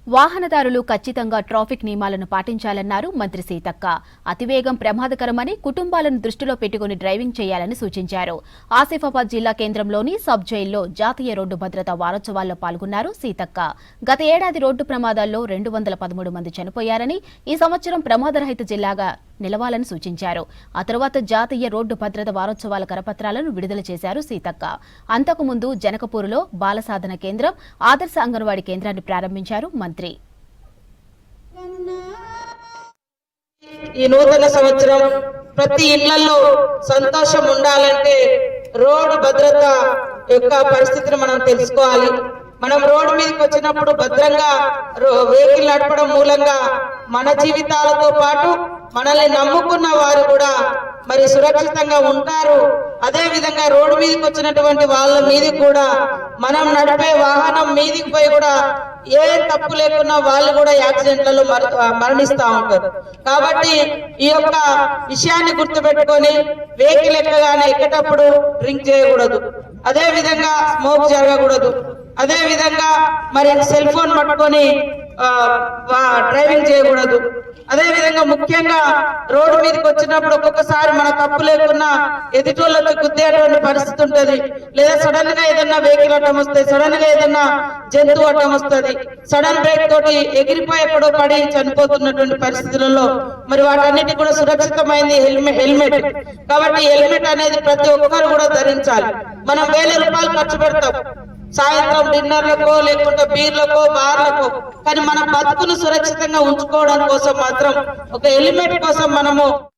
వాహనదారులు ఖచ్చితంగా ట్రాఫిక్ నియమాలను పాటించాలన్నారు మంత్రి సీతక్క. అతివేగం ప్రమాదకరమని కుటుంబాలను దృష్టిలో పెట్టుకుని డ్రైవింగ్ చేయాలని సూచించారు. ఆసిఫాబాద్ జిల్లా కేంద్రంలోని సబ్ జైల్లో జాతీయ రోడ్డు భద్రతా వారోత్సవాల్లో పాల్గొన్నారు సీతక్క. గత ఏడాది రోడ్డు ప్రమాదాల్లో 213 మంది చనిపోయారని, ఈ సంవత్సరం ప్రమాదరహిత జిల్లాగా నిలవాలని సూచించారు. ఆ తర్వాత జాతీయ రోడ్డు భద్రత వారోత్సవాల కరపత్రాలను విడుదల చేశారు సీతక్క. అంతకుముందు జనకపూర్లో బాల సాధన కేంద్రం, ఆదర్శ అంగన్వాడీ కేంద్రాన్ని ప్రారంభించారు మంత్రి. ఈ నూతన సంవత్సరం ప్రతి ఇళ్లలో సంతోషం ఉండాలంటే రోడ్డు భద్రత యొక్క పరిస్థితిని మనం తెలుసుకోవాలి. మనం రోడ్డు మీదకి వచ్చినప్పుడు భద్రంగా వెహికల్ నడపడం మూలంగా మన జీవితాలతో పాటు మనల్ని నమ్ముకున్న వారు కూడా మరి సురక్షితంగా ఉంటారు. అదే విధంగా రోడ్డు మీదకి వచ్చినటువంటి వాళ్ళ మీద కూడా మనం నడిపే వాహనం మీదకి పోయి కూడా ఏ తప్పు లేకున్నా వాళ్ళు కూడా యాక్సిడెంట్లలో మరణిస్తూ ఉంటారు. కాబట్టి ఈ యొక్క విషయాన్ని గుర్తుపెట్టుకొని వెహికల్ ఎక్కేటప్పుడు డ్రింక్ చేయకూడదు, అదే విధంగా స్మోక్ జరగకూడదు, అదే విధంగా మరి సెల్ ఫోన్ పట్టుకొని డ్రైవింగ్ చేయకూడదు. అదే విధంగా ముఖ్యంగా రోడ్డు మీదకి వచ్చినప్పుడు ఒక్కొక్కసారి మన తప్పు లేకున్నా ఎదుటోళ్ళకి గుద్దేటువంటి పరిస్థితి ఉంటది, లేదా సడన్ గా ఏదన్నా వెహికల్ అడ్డం వస్తుంది, సడన్ గా ఏదన్నా జంతువు అడ్డం వస్తుంది, సడన్ బ్రేక్ తోటి ఎగిరిపోయి ఎక్కడో పడి చనిపోతున్నటువంటి పరిస్థితులలో మరి వాటన్నిటి కూడా సురక్షితమైంది హెల్మెట్. కాబట్టి హెల్మెట్ అనేది ప్రతి ఒక్కరు కూడా ధరించాలి. మనం 1000 రూపాయలు ఖర్చు పెడతాం సాయంత్రం డిన్నర్లకో లేకుంటే బీర్లకో బార్లకో, కానీ మన బతుకును సురక్షితంగా ఉంచుకోవడం కోసం మాత్రం ఒక హెల్మెట్ కోసం మనము